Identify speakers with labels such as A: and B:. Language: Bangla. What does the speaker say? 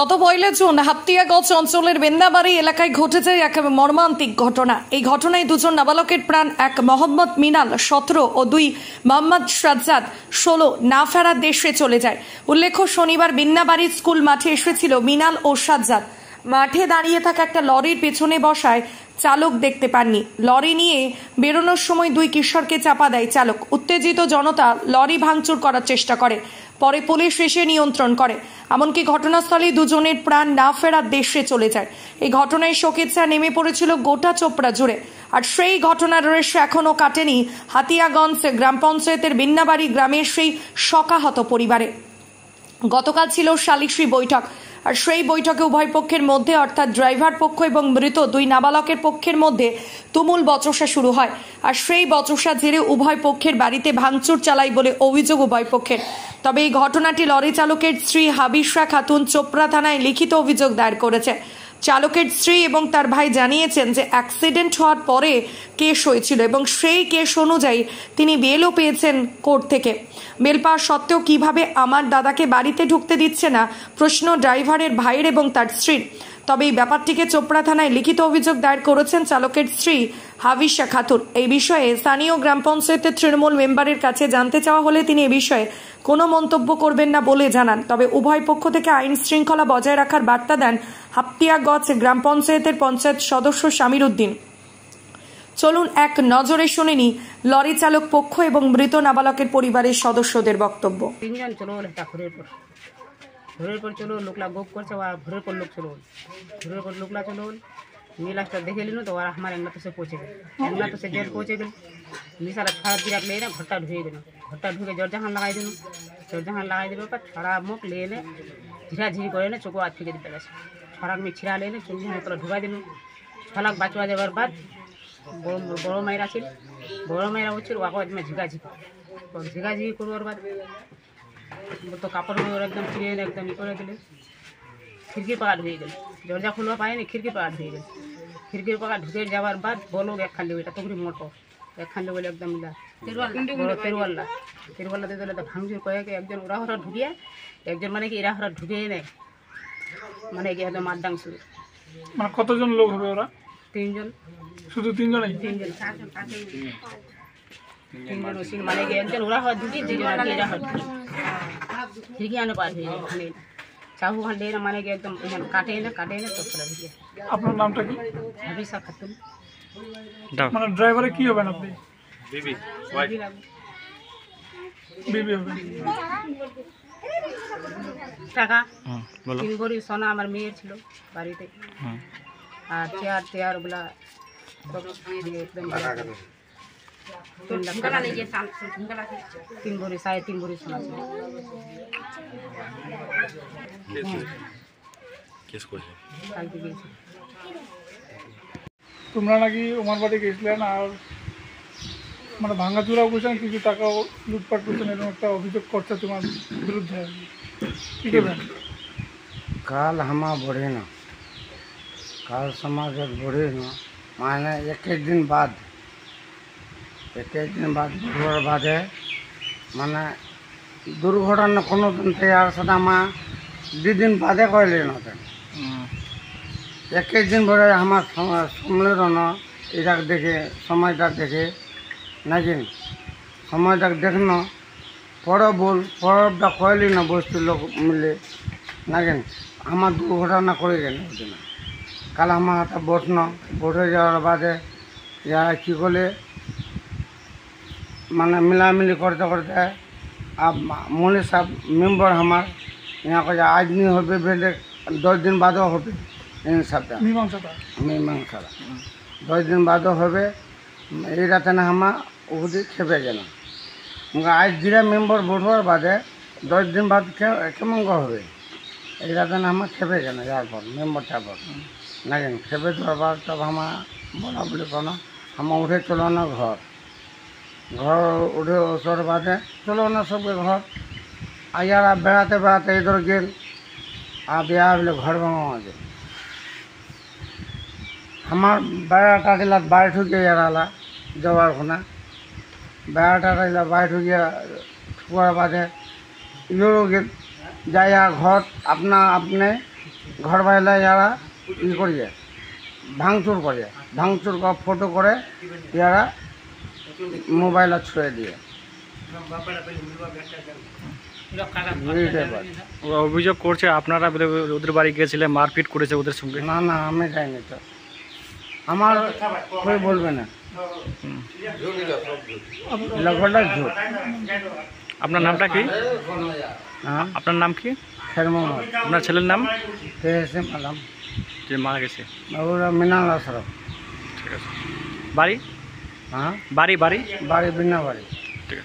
A: গত 1 জুন হাপ্তিয়াগঞ্জ অঞ্চলের বেন্দাবাড়ি এলাকায় ঘটেছে এক মর্মান্তিক ঘটনা। এই ঘটনায় দুজন নাবালকের প্রাণ, এক মোহাম্মদ মিনাল 17 ও 2 মোহাম্মদ সাজ্জাদ 16 না ফেরার দেশে চলে যায়। উল্লেখ্য, শনিবার বেন্দাবাড়ি স্কুল মাঠে এসেছিল মিনাল ও সাজ্জাদ। মাঠে দাঁড়িয়ে থাকা একটা লরির পেছনে বসায় চালক দেখতে পাননি। লরি নিয়ে বেরোনোর সময় 2 কিশোরকে চাপা দেয় চালক। উত্তেজিত জনতা লরি ভাঙচুর করার চেষ্টা করে, পরে পুলিশ এসে নিয়ন্ত্রণ করে। এমনকি ঘটনাস্থলে দুজনের প্রাণ না ফেরার দেশে চলে যায়। এই ঘটনায় শোকের ছায়া নেমে পড়েছিল গোটা চোপড়া জুড়ে। আর সেই ঘটনার রেশ এখনও কাটেনি হাতিয়াগঞ্জ গ্রাম পঞ্চায়েতের বিন্নাবাড়ি গ্রামের সেই শোকাহত পরিবারে। গতকাল ছিল সালিশি বৈঠক, আর সেই বৈঠকে উভয় পক্ষের মধ্যে অর্থাৎ ড্রাইভার পক্ষ এবং মৃত 2 নাবালকের পক্ষের মধ্যে তুমুল বচসা শুরু হয়। আর সেই বচসা জেরে উভয় পক্ষের বাড়িতে ভাঙচুর চালায় বলে অভিযোগ উভয় পক্ষের। তবে এই ঘটনাটি লরি চালকের স্ত্রী হাবিশা খাতুন চোপড়া থানায় লিখিত অভিযোগ দায়ের করেছে। চালকের স্ত্রী এবং তার ভাই জানিয়েছেন যে অ্যাক্সিডেন্ট হওয়ার পরে কেস হয়েছিল এবং সেই কেস অনুযায়ী তিনি বেলও পেয়েছেন কোর্ট থেকে। বেল পাওয়া সত্ত্বেও কিভাবে আমার দাদাকে বাড়িতে ঢুকতে দিচ্ছে না, প্রশ্ন ড্রাইভারের ভাইয়ের এবং তার স্ত্রীর। তবে এই ব্যাপারটিকে চোপড়া থানায় লিখিত অভিযোগ দায়ের করেছেন চালকের স্ত্রী হাবিশা খাতুন। এই বিষয়ে স্থানীয় গ্রাম পঞ্চায়েতের তৃণমূল মেম্বারের কাছে জানতে চাওয়া হলে তিনি এ বিষয়ে কোনো মন্তব্য করবেন না বলে জানান। তবে উভয় পক্ষ থেকে আইন শৃঙ্খলা বজায় রাখার বার্তা দেন হাপ্তিয়াগঞ্জ গ্রাম পঞ্চায়েতের পঞ্চায়েত সদস্য শামির উদ্দিন। চলুন এক নজরে শুনে নি লরি চালক পক্ষ এবং মৃত নাবালকের পরিবারের সদস্যদের বক্তব্য।
B: 3 জন চলো একটা ঘরের পর চলো লোকলা গোপ করছে, ওরা ঘরের পর লোক চলো, ঘরের পর লোকলা চলো নীলাশটা দেখে নিল তো ওরা আমার এংলা তো সে পৌঁছে গেল, এংলা তো সে জেল পৌঁছে গেল। নিশালা ছড়া দিয়ে রাখলে না ঘরটা ঢুকে গেল, ঘরটা ঢুকে জর্জাহান লাগাই দিল, জর্জাহান লাগাই দেবে পর ছড়া মুখ লিয়ে এনে ঝিরাঝিরি করে এনে চোখো হাত থেকে দিতে গেছে। ছড়াক আমি ছিঁড়া লিয়ে এনে চল্লিশ তলা ঢুকাই দিল। ছলাক বাঁচুয়া যাবার বাদ বড় মায়েরা ছিল, বড় মায়েরা হচ্ছিল ওকে একদম ঝিগাঝিগি করবার বাদ তো কাপড় একদম ছিঁড়ে এনে একদম ই করে দিলে। খিড়কির পাকা ঢুকে গেল, দরজা খুলবা পায়নি, খিড়কির পাকা ঢুকে গেল। খিড়কির পাকা ঢুকে যাওয়ার বাদ বলো একখান দেবে, এটা তখন মোটর একখান দেবে একদম তেরুয়াল্লা দিয়ে দিলে ভাঙচুর করে একজন ওরা হরা ঢুকিয়ে একজন মানে কি এরা হরা ঢুকিয়ে নেয়, মানে কি একদম মারদাং শুরু।
C: মানে কতজন লোক হবে ওরা?
B: 3 জন,
C: শুধু 3 জনই?
B: 3 জন মানে কি একজন ওরা হওয়া ঢুকি, 2 জন আর কি এরা হওয়া ঢুকি। খিড়কি আনে পার হয়ে যায় খানে চাহু খান না, মানে কি একদম কাটে না তো ফেলা ঢুকিয়ে।
C: আপনার নামটা কি?
B: হাবিশা খাতুন।
C: মানে ড্রাইভারে কি হবেন আপনি? বিবি হবেন।
B: টাকা 3 ভরি সোনা আমার মেয়ের ছিল বাড়িতে, আর চেয়ার ওগুলা সব একদম 3 লাখ টাকা, 3 ভরি 3.5 ভরি সোনা ছিল। কালকে গিয়েছি।
C: তোমরা নাকি ওমার বাড়ি গেছিলেন আর মানে ভাঙাচুরাও করছেন, কিছু টাকাও লুটপাট করছেন, এরকম একটা অভিযোগ করছে তোমার বিরুদ্ধে। কি করবেন?
D: काल हम बढ़े न, काल समाज बढ़े न, माने एक दिन बाद बढ़वार बादे माने दुर्घटना कोनो दिन तैयार सदा 2 दिन बादे कहले न एक दिन भरे हमार सम्मेलन এটা দেখে সময়টা দেখে নাকি সময়টা দেখন পরে পরবটা কইলি না বস্তু লোক মিলে নাকি আমার দুর্ঘটনা করে গেল। ওদিন কাল আমার একটা বসে যাওয়ার বাদে যারা কী করলে মানে মিলামিলি করতে করতে মনে সাহেব মেম্বার আমার यहाँ को आज नहीं हो बेले 10 दिन बाद हो ইনসাফটা মীমাংসা 10 दिन बाद हो এই রাতে না আমার ওদি খেপে গেল। আজ দিরা মেম্বার বসবার বাদে 10 दिन बाद কেমন হবে এই রাতে না আমার খেপে গেল। যার পর মেম্বারটা পর নাকি খেপে দেওয়ার পর তব আমার বলা বলি কোনো আমার উঠে চলো না ঘর উঠে ওসর বাদে চলো না সবকে ঘর। আর যারা বেড়াতে ইধর গেল আর বিয়া বলে ঘর ভাঙা আছে। আমার বেড়াটা গেলা বাইরে ঢুকে যারা যাওয়ার কোনা বেড়াটা গেলা বাইরে ঢুকে ঢুকার বাদে ইয়েরও গেল যাইয়া ঘর আপনি ঘর বাইরে যারা করিয়ে ভাঙচুর করে ফটো করে ইয়ারা মোবাইল ছুঁয়ে দিয়ে
E: অভিযোগ করছে আপনারা বলে ওদের বাড়ি গিয়েছিলেন, মারপিট করেছে ওদের সঙ্গে।
D: না না আমি যাইনি তো, আমার কেউ বলবে না, লগটা ঝুট।
E: আপনার নামটা কি?
D: হ্যাঁ,
E: আপনার নাম কি?
D: খের মোহাম্মদ।
E: আপনার ছেলের নাম
D: তেহসিন আলম,
E: যে মারা গেছে?
D: ওরা মিনাল আশরফ।
E: ঠিক আছে। বাড়ি?
D: হ্যাঁ,
E: বাড়ি
D: বাড়ি বিনা বাড়ি।